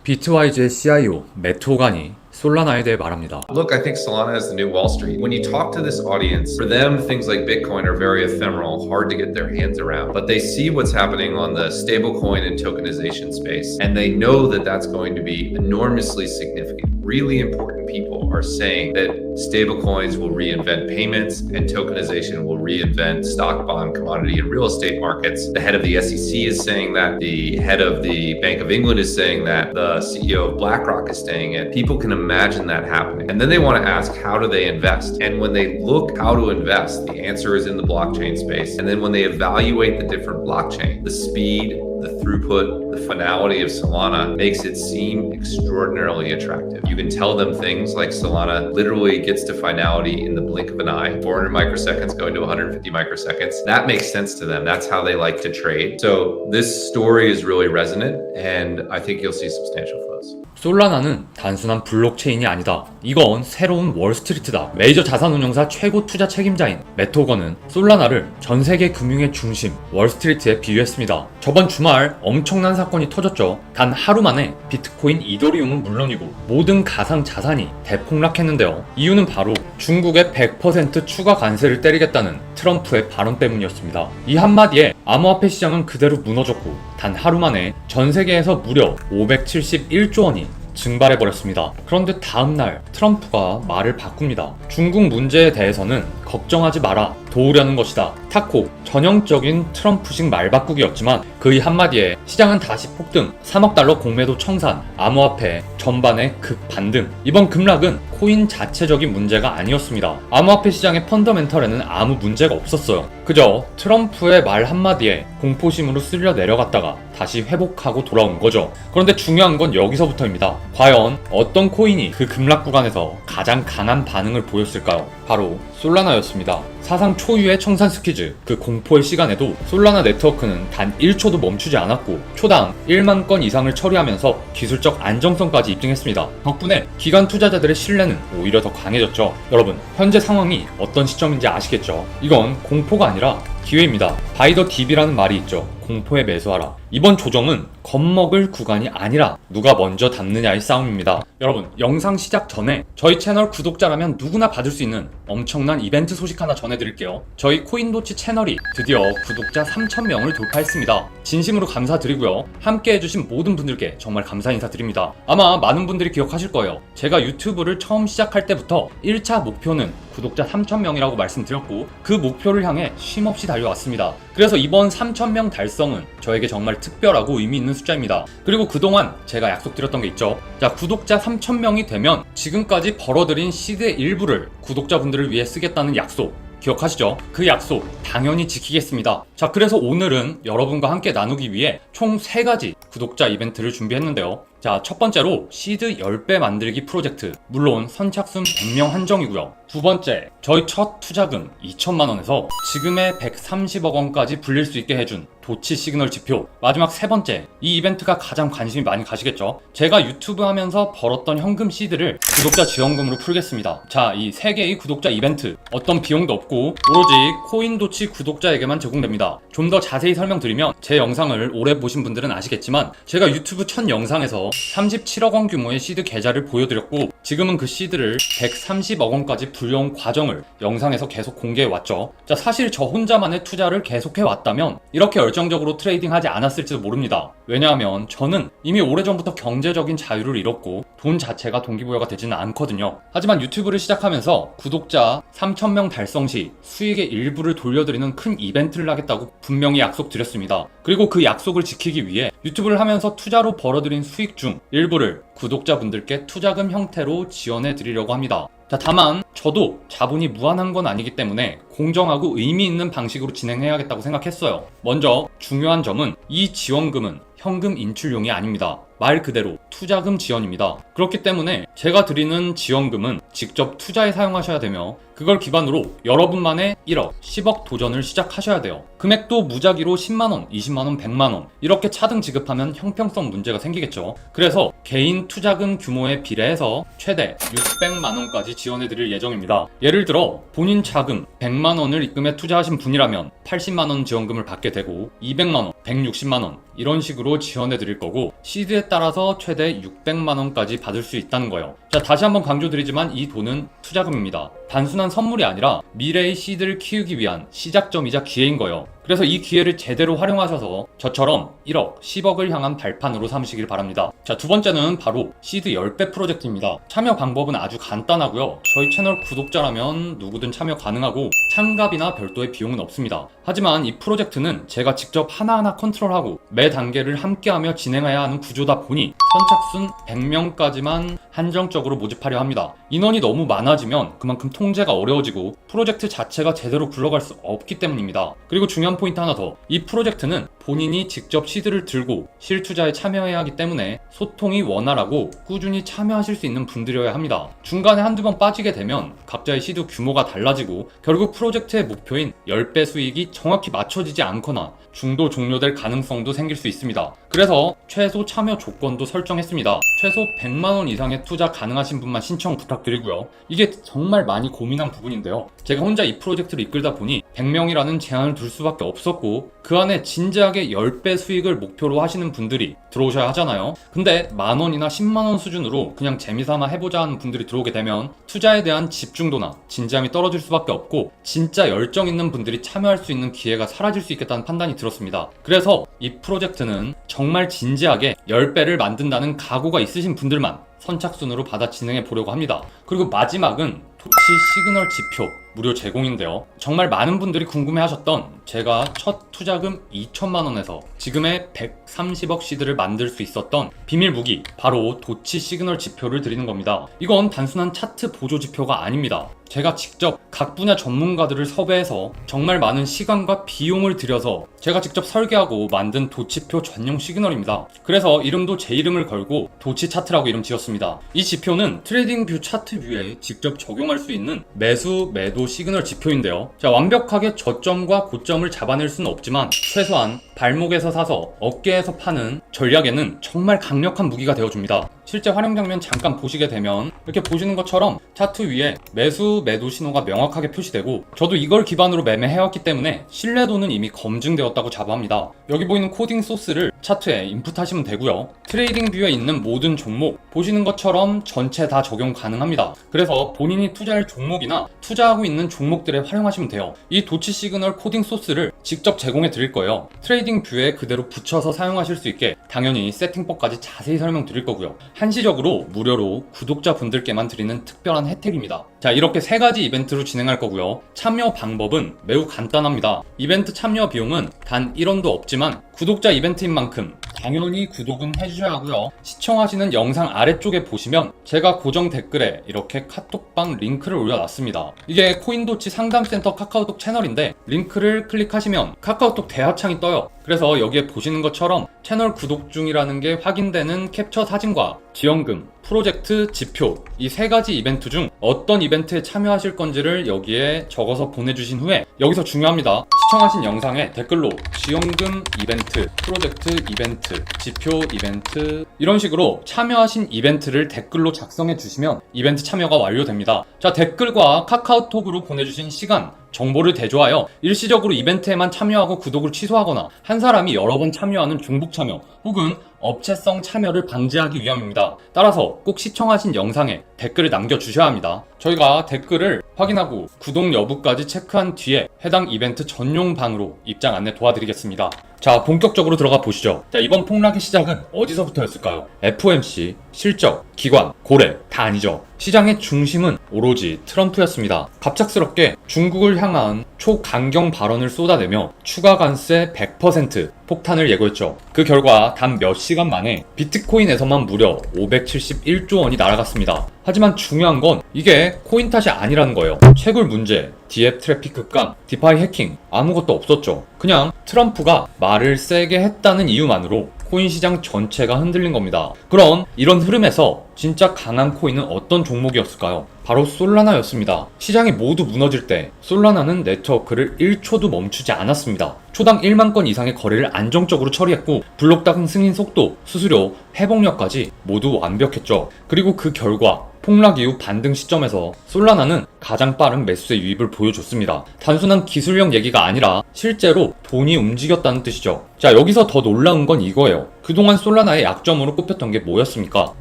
비트와이즈의 CIO 매트 호간이 솔라나에 대해 말합니다. Look, I think Solana is the new Wall Street. When you talk to this audience, for them, things like Bitcoin are very ephemeral, hard to get their hands around. But they see what's happening on the stablecoin and tokenization space, and they know that that's going to be enormously significant. Really important people are saying that stablecoins will reinvent payments and tokenization will reinvent stock, bond, commodity, and real estate markets. The head of the SEC is saying that. The head of the Bank of England is saying that. The CEO of BlackRock is saying it. People can imagine that happening. And then they want to ask, how do they invest? And when they look how to invest, the answer is in the blockchain space. And then when they evaluate the different blockchain, the speed, the throughput, the finality of Solana makes it seem extraordinarily attractive. You can tell them things like Solana literally gets to finality in the blink of an eye, 400 microseconds going to 150 microseconds. That makes sense to them. That's how they like to trade. So this story is really resonant, and I think you'll see substantial flows. 솔라나는 단순한 블록체인이 아니다. 이건 새로운 월스트리트다. 메이저 자산운용사 최고 투자 책임자인 매트 호건은 솔라나를 전 세계 금융의 중심 월스트리트에 비유했습니다. 저번 주말 엄청난 사건이 터졌죠. 단 하루 만에 비트코인, 이더리움은 물론이고 모든 가상 자산이 대폭락했는데요. 이유는 바로 중국의 100% 추가 관세를 때리겠다는 트럼프의 발언 때문이었습니다. 이 한마디에 암호화폐 시장은 그대로 무너졌고 단 하루 만에 전 세계에서 무려 571조 원이 증발해버렸습니다. 그런데 다음날 트럼프가 말을 바꿉니다. 중국 문제에 대해서는 걱정하지 마라, 도우려는 것이다. 타코, 전형적인 트럼프식 말바꾸기였지만 그의 한마디에 시장은 다시 폭등, 3억 달러 공매도 청산, 암호화폐 전반의 급반등. 이번 급락은 코인 자체적인 문제가 아니었습니다. 암호화폐 시장의 펀더멘털에는 아무 문제가 없었어요. 그저 트럼프의 말 한마디에 공포심으로 쓸려 내려갔다가 다시 회복하고 돌아온 거죠. 그런데 중요한 건 여기서부터입니다. 과연 어떤 코인이 그 급락 구간에서 가장 강한 반응을 보였을까요? 바로 솔라나였습니다. 사상 초유의 청산 스퀴즈, 그 공포의 시간에도 솔라나 네트워크는 단 1초도 멈추지 않았고 초당 1만 건 이상을 처리하면서 기술적 안정성까지 입증했습니다. 덕분에 기관 투자자들의 신뢰는 오히려 더 강해졌죠. 여러분, 현재 상황이 어떤 시점인지 아시겠죠? 이건 공포가 아니라 기회입니다. 바이 더 딥이라는 말이 있죠. 공포에 매수하라. 이번 조정은 겁먹을 구간이 아니라 누가 먼저 담느냐의 싸움입니다. 여러분, 영상 시작 전에 저희 채널 구독자라면 누구나 받을 수 있는 엄청난 이벤트 소식 하나 전해드릴게요. 저희 코인도치 채널이 드디어 구독자 3,000명을 돌파했습니다. 진심으로 감사드리고요. 함께 해주신 모든 분들께 정말 감사 인사드립니다. 아마 많은 분들이 기억하실 거예요. 제가 유튜브를 처음 시작할 때부터 1차 목표는 구독자 3,000명이라고 말씀드렸고 그 목표를 향해 쉼없이 달려왔습니다. 그래서 이번 3,000명 달성은 저에게 정말 특별하고 의미 있는 숫자입니다. 그리고 그동안 제가 약속드렸던 게 있죠. 자, 구독자 3,000명이 되면 지금까지 벌어들인 시드의 일부를 구독자분들을 위해 쓰겠다는 약속 기억하시죠? 그 약속 당연히 지키겠습니다. 자, 그래서 오늘은 여러분과 함께 나누기 위해 총 3가지 구독자 이벤트를 준비했는데요. 자, 첫 번째로 시드 10배 만들기 프로젝트, 물론 선착순 100명 한정이고요. 두 번째, 저희 첫 투자금 2천만 원에서 지금의 130억 원까지 불릴 수 있게 해준 도치 시그널 지표. 마지막 세 번째, 이 이벤트가 가장 관심이 많이 가시겠죠? 제가 유튜브 하면서 벌었던 현금 시드를 구독자 지원금으로 풀겠습니다. 자, 이 3개의 구독자 이벤트 어떤 비용도 없고 오로지 코인도치 구독자에게만 제공됩니다. 좀 더 자세히 설명드리면 제 영상을 오래 보신 분들은 아시겠지만 제가 유튜브 첫 영상에서 37억 원 규모의 시드 계좌를 보여드렸고 지금은 그 시드를 130억 원까지 불려온 과정을 영상에서 계속 공개해왔죠. 자, 사실 저 혼자만의 투자를 계속해왔다면 이렇게 열정적으로 트레이딩하지 않았을지도 모릅니다. 왜냐하면 저는 이미 오래전부터 경제적인 자유를 잃었고 돈 자체가 동기부여가 되지는 않거든요. 하지만 유튜브를 시작하면서 구독자 3,000명 달성 시 수익의 일부를 돌려드리는 큰 이벤트를 하겠다고 분명히 약속드렸습니다. 그리고 그 약속을 지키기 위해 유튜브를 하면서 투자로 벌어들인 수익 중 일부를 구독자분들께 투자금 형태로 지원해 드리려고 합니다. 자, 다만 저도 자본이 무한한 건 아니기 때문에 공정하고 의미 있는 방식으로 진행해야겠다고 생각했어요. 먼저 중요한 점은 이 지원금은 현금 인출용이 아닙니다. 말 그대로 투자금 지원입니다. 그렇기 때문에 제가 드리는 지원금은 직접 투자에 사용하셔야 되며 그걸 기반으로 여러분만의 1억, 10억 도전을 시작하셔야 돼요. 금액도 무작위로 10만원, 20만원, 100만원 이렇게 차등 지급하면 형평성 문제가 생기겠죠. 그래서 개인 투자금 규모에 비례해서 최대 600만원까지 지원해드릴 예정입니다. 예를 들어 본인 자금 100만원을 입금해 투자하신 분이라면 80만원 지원금을 받게 되고 200만원, 160만원 이런 식으로 지원해 드릴 거고 시드에 따라서 최대 600만 원까지 받을 수 있다는 거예요. 자, 다시 한번 강조드리지만 이 돈은 투자금입니다. 단순한 선물이 아니라 미래의 시드를 키우기 위한 시작점이자 기회인 거예요. 그래서 이 기회를 제대로 활용하셔서 저처럼 1억, 10억을 향한 발판으로 삼으시길 바랍니다. 자, 두 번째는 바로 시드 10배 프로젝트입니다. 참여 방법은 아주 간단하고요. 저희 채널 구독자라면 누구든 참여 가능하고 참가비나 별도의 비용은 없습니다. 하지만 이 프로젝트는 제가 직접 하나하나 컨트롤하고 매 단계를 함께하며 진행해야 하는 구조다 보니 선착순 100명까지만 한정적으로 모집하려 합니다. 인원이 너무 많아지면 그만큼 통제가 어려워지고 프로젝트 자체가 제대로 굴러갈 수 없기 때문입니다. 그리고 중요한 포인트 하나 더. 이 프로젝트는 본인이 직접 시드를 들고 실투자에 참여해야 하기 때문에 소통이 원활하고 꾸준히 참여하실 수 있는 분들이어야 합니다. 중간에 한두 번 빠지게 되면 각자의 시드 규모가 달라지고 결국 프로젝트의 목표인 10배 수익이 정확히 맞춰지지 않거나 중도 종료될 가능성도 생길 수 있습니다. 그래서 최소 참여 조건도 설정했습니다. 최소 100만원 이상의 투자 가능하신 분만 신청 부탁드리고요. 이게 정말 많이 고민한 부분인데요. 제가 혼자 이 프로젝트를 이끌다 보니 100명이라는 제한을 둘 수밖에 없었고 그 안에 진지하게 10배 수익을 목표로 하시는 분들이 들어오셔야 하잖아요. 근데 만원이나 10만원 수준으로 그냥 재미삼아 해보자 하는 분들이 들어오게 되면 투자에 대한 집중도나 진지함이 떨어질 수밖에 없고 진짜 열정 있는 분들이 참여할 수 있는 기회가 사라질 수 있겠다는 판단이 들었습니다. 그래서 이 프로젝트는 정말 진지하게 10배를 만든다는 각오가 있으신 분들만 선착순으로 받아 진행해 보려고 합니다. 그리고 마지막은 도치 시그널 지표 무료 제공인데요. 정말 많은 분들이 궁금해하셨던 제가 첫 투자금 2천만원에서 지금의 130억 시드를 만들 수 있었던 비밀 무기 바로 도치 시그널 지표를 드리는 겁니다. 이건 단순한 차트 보조 지표가 아닙니다. 제가 직접 각 분야 전문가들을 섭외해서 정말 많은 시간과 비용을 들여서 제가 직접 설계하고 만든 도치표 전용 시그널입니다. 그래서 이름도 제 이름을 걸고 도치 차트라고 이름 지었습니다. 이 지표는 트레이딩 뷰 차트 뷰에 직접 적용할 수 있는 매수, 매도 시그널 지표인데요. 자, 완벽하게 저점과 고점을 잡아낼 수는 없지만 최소한 발목에서 사서 어깨에서 파는 전략에는 정말 강력한 무기가 되어줍니다. 실제 활용 장면 잠깐 보시게 되면 이렇게 보시는 것처럼 차트 위에 매수, 매도 신호가 명확하게 표시되고 저도 이걸 기반으로 매매해왔기 때문에 신뢰도는 이미 검증되었다고 자부합니다. 여기 보이는 코딩 소스를 차트에 인풋하시면 되고요. 트레이딩 뷰에 있는 모든 종목 보시는 것처럼 전체 다 적용 가능합니다. 그래서 본인이 투자할 종목이나 투자하고 있는 종목들에 활용하시면 돼요. 이 도치 시그널 코딩 소스를 직접 제공해 드릴 거예요. 트레이딩 뷰에 그대로 붙여서 사용하실 수 있게 당연히 세팅법까지 자세히 설명드릴 거고요. 한시적으로 무료로 구독자분들께만 드리는 특별한 혜택입니다. 자, 이렇게 3가지 이벤트로 진행할 거고요. 참여 방법은 매우 간단합니다. 이벤트 참여 비용은 단 1원도 없지만 구독자 이벤트인 만큼 당연히 구독은 해주셔야 하고요. 시청하시는 영상 아래쪽에 보시면 제가 고정 댓글에 이렇게 카톡방 링크를 올려놨습니다. 이게 코인도치 상담센터 카카오톡 채널인데 링크를 클릭하시면 카카오톡 대화창이 떠요. 그래서 여기에 보시는 것처럼 채널 구독 중이라는 게 확인되는 캡처 사진과 지원금, 프로젝트 지표 이 3가지 이벤트 중 어떤 이벤트에 참여하실 건지를 여기에 적어서 보내주신 후에 여기서 중요합니다. 시청하신 영상에 댓글로 지원금 이벤트, 프로젝트 이벤트, 지표 이벤트 이런 식으로 참여하신 이벤트를 댓글로 작성해 주시면 이벤트 참여가 완료됩니다. 자, 댓글과 카카오톡으로 보내주신 시간 정보를 대조하여 일시적으로 이벤트에만 참여하고 구독을 취소하거나 한 사람이 여러 번 참여하는 중복 참여 혹은 업체성 참여를 방지하기 위함입니다. 따라서 꼭 시청하신 영상에 댓글을 남겨주셔야 합니다. 저희가 댓글을 확인하고 구독 여부까지 체크한 뒤에 해당 이벤트 전용 방으로 입장 안내 도와드리겠습니다. 자, 본격적으로 들어가 보시죠. 자, 이번 폭락의 시작은 어디서부터였을까요? FOMC, 실적, 기관, 고래 다 아니죠. 시장의 중심은 오로지 트럼프였습니다. 갑작스럽게 중국을 향한 초강경 발언을 쏟아내며 추가 관세 100% 폭탄을 예고했죠. 그 결과 단 몇 시간 만에 비트코인에서만 무려 571조 원이 날아갔습니다. 하지만 중요한 건 이게 코인 탓이 아니라는 거예요. 채굴 문제, 디앱 트래픽 급감, 디파이 해킹 아무것도 없었죠. 그냥 트럼프가 말을 세게 했다는 이유만으로 코인 시장 전체가 흔들린 겁니다. 그럼 이런 흐름에서 진짜 강한 코인은 어떤 종목이었을까요? 바로 솔라나였습니다. 시장이 모두 무너질 때 솔라나는 네트워크를 1초도 멈추지 않았습니다. 초당 1만 건 이상의 거래를 안정적으로 처리했고 블록당 승인 속도, 수수료, 회복력까지 모두 완벽했죠. 그리고 그 결과 폭락 이후 반등 시점에서 솔라나는 가장 빠른 매수세 유입을 보여줬습니다. 단순한 기술력 얘기가 아니라 실제로 돈이 움직였다는 뜻이죠. 자, 여기서 더 놀라운 건 이거예요. 그동안 솔라나의 약점으로 꼽혔던 게 뭐였습니까?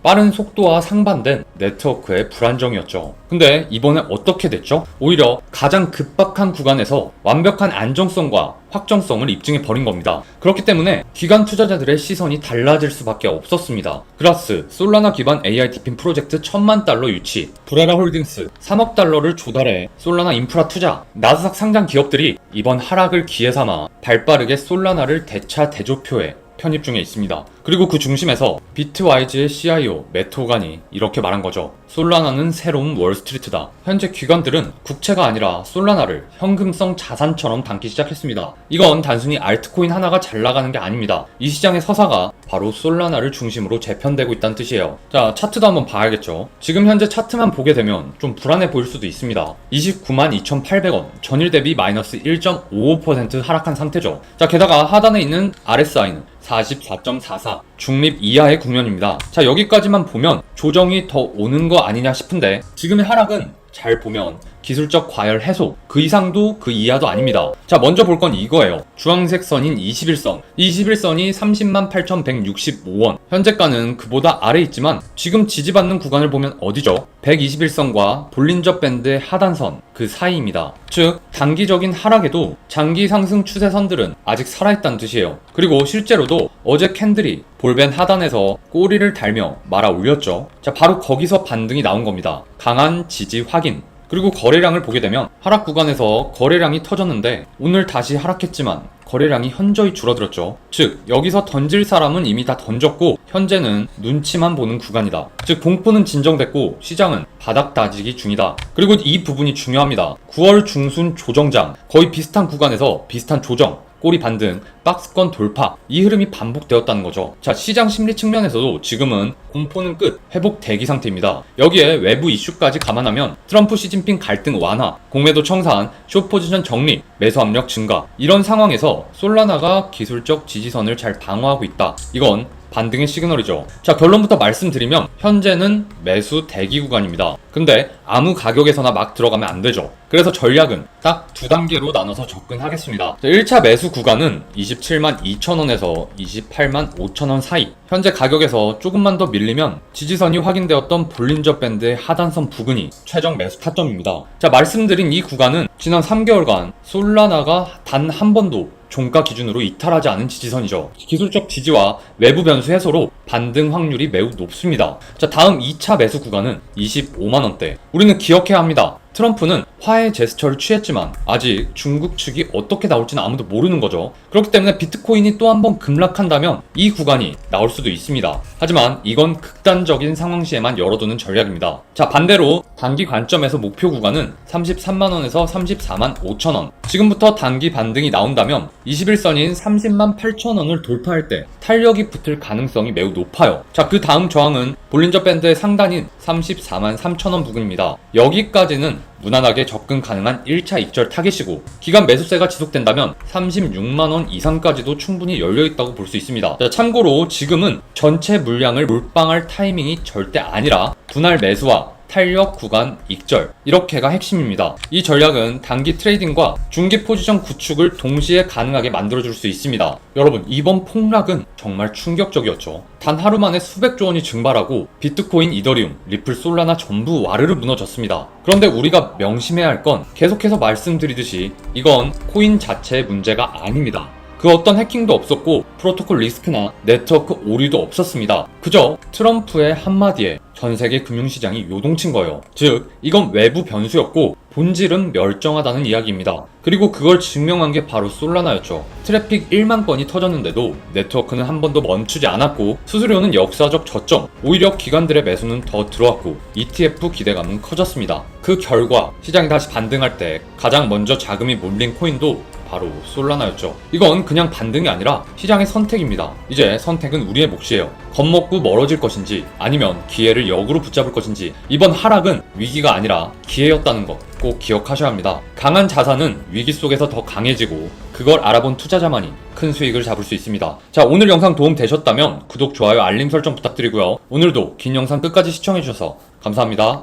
빠른 속도와 상반된 네트워크의 불안정이었죠. 근데 이번에 어떻게 됐죠? 오히려 가장 급박한 구간에서 완벽한 안정성과 확정성을 입증해 버린 겁니다. 그렇기 때문에 기관 투자자들의 시선이 달라질 수밖에 없었습니다. 그라스, 솔라나 기반 AI 디핀 프로젝트 1000만 달러 유치, 브라라 홀딩스 3억 달러를 조달해 솔라나 인프라 투자, 나스닥 상장 기업들이 이번 하락을 기회 삼아 발빠르게 솔라나를 대차 대조표에 편입 중에 있습니다. 그리고 그 중심에서 비트와이즈의 CIO 매트 호간이 이렇게 말한 거죠. 솔라나는 새로운 월스트리트다. 현재 기관들은 국채가 아니라 솔라나를 현금성 자산처럼 담기 시작했습니다. 이건 단순히 알트코인 하나가 잘 나가는 게 아닙니다. 이 시장의 서사가 바로 솔라나를 중심으로 재편되고 있다는 뜻이에요. 자, 차트도 한번 봐야겠죠. 지금 현재 차트만 보게 되면 좀 불안해 보일 수도 있습니다. 292,800원, 전일 대비 마이너스 1.55% 하락한 상태죠. 자, 게다가 하단에 있는 RSI는 44.44 중립 이하의 국면입니다. 자, 여기까지만 보면 조정이 더 오는 거 아니냐 싶은데 지금의 하락은 잘 보면 기술적 과열 해소, 그 이상도 그 이하도 아닙니다. 자, 먼저 볼 건 이거예요. 주황색 선인 21선. 이 21선이 308,165원. 현재가는 그보다 아래 있지만 지금 지지받는 구간을 보면 어디죠? 121선과 볼린저 밴드의 하단선, 그 사이입니다. 즉, 단기적인 하락에도 장기 상승 추세선들은 아직 살아있다는 뜻이에요. 그리고 실제로도 어제 캔들이 볼벤 하단에서 꼬리를 달며 말아 올렸죠. 자, 바로 거기서 반등이 나온 겁니다. 강한 지지 확인. 그리고 거래량을 보게 되면 하락 구간에서 거래량이 터졌는데 오늘 다시 하락했지만 거래량이 현저히 줄어들었죠. 즉, 여기서 던질 사람은 이미 다 던졌고 현재는 눈치만 보는 구간이다. 즉, 공포는 진정됐고 시장은 바닥 다지기 중이다. 그리고 이 부분이 중요합니다. 9월 중순 조정장, 거의 비슷한 구간에서 비슷한 조정, 꼬리 반등, 박스권 돌파, 이 흐름이 반복되었다는 거죠. 자, 시장 심리 측면에서도 지금은 공포는 끝, 회복 대기 상태입니다. 여기에 외부 이슈까지 감안하면 트럼프 시진핑 갈등 완화, 공매도 청산, 숏 포지션 정리, 매수 압력 증가, 이런 상황에서 솔라나가 기술적 지지선을 잘 방어하고 있다. 이건 반등의 시그널이죠. 자, 결론부터 말씀드리면 현재는 매수 대기 구간입니다. 근데 아무 가격에서나 막 들어가면 안 되죠. 그래서 전략은 딱 두 단계로 나눠서 접근하겠습니다. 1차 매수 구간은 272,000원에서 285,000원 사이. 현재 가격에서 조금만 더 밀리면 지지선이 확인되었던 볼린저 밴드의 하단선 부근이 최종 매수 타점입니다. 자, 말씀드린 이 구간은 지난 3개월간 솔라나가 단 한 번도 종가 기준으로 이탈하지 않은 지지선이죠. 기술적 지지와 외부 변수 해소로 반등 확률이 매우 높습니다. 자, 다음 2차 매수 구간은 25만원대. 우리는 기억해야 합니다. 트럼프는 화해 제스처를 취했지만 아직 중국 측이 어떻게 나올지는 아무도 모르는 거죠. 그렇기 때문에 비트코인이 또 한 번 급락한다면 이 구간이 나올 수도 있습니다. 하지만 이건 극단적인 상황 시에만 열어두는 전략입니다. 자, 반대로 단기 관점에서 목표 구간은 33만원에서 34만 5천원. 지금부터 단기 반등이 나온다면 21선인 30만 8천원을 돌파할 때 탄력이 붙을 가능성이 매우 높아요. 자, 그 다음 저항은 볼린저 밴드의 상단인 34만 3천원 부근입니다. 여기까지는 무난하게 접근 가능한 1차 익절 타겟이고 기간 매수세가 지속된다면 36만원 이상까지도 충분히 열려있다고 볼 수 있습니다. 자, 참고로 지금은 전체 물량을 몰빵할 타이밍이 절대 아니라 분할 매수와 탄력 구간 익절, 이렇게가 핵심입니다. 이 전략은 단기 트레이딩과 중기 포지션 구축을 동시에 가능하게 만들어줄 수 있습니다. 여러분, 이번 폭락은 정말 충격적이었죠. 단 하루 만에 수백조 원이 증발하고 비트코인, 이더리움, 리플, 솔라나 전부 와르르 무너졌습니다. 그런데 우리가 명심해야 할 건 계속해서 말씀드리듯이 이건 코인 자체의 문제가 아닙니다. 그 어떤 해킹도 없었고 프로토콜 리스크나 네트워크 오류도 없었습니다. 그저 트럼프의 한마디에 전 세계 금융시장이 요동친 거예요. 즉, 이건 외부 변수였고 본질은 멸정하다는 이야기입니다. 그리고 그걸 증명한 게 바로 솔라나였죠. 트래픽 1만 건이 터졌는데도 네트워크는 한 번도 멈추지 않았고 수수료는 역사적 저점, 오히려 기관들의 매수는 더 들어왔고 ETF 기대감은 커졌습니다. 그 결과 시장이 다시 반등할 때 가장 먼저 자금이 몰린 코인도 바로 솔라나였죠. 이건 그냥 반등이 아니라 시장의 선택입니다. 이제 선택은 우리의 몫이에요. 겁먹고 멀어질 것인지 아니면 기회를 역으로 붙잡을 것인지, 이번 하락은 위기가 아니라 기회였다는 것 꼭 기억하셔야 합니다. 강한 자산은 위기 속에서 더 강해지고 그걸 알아본 투자자만이 큰 수익을 잡을 수 있습니다. 자, 오늘 영상 도움 되셨다면 구독, 좋아요, 알림 설정 부탁드리고요. 오늘도 긴 영상 끝까지 시청해주셔서 감사합니다.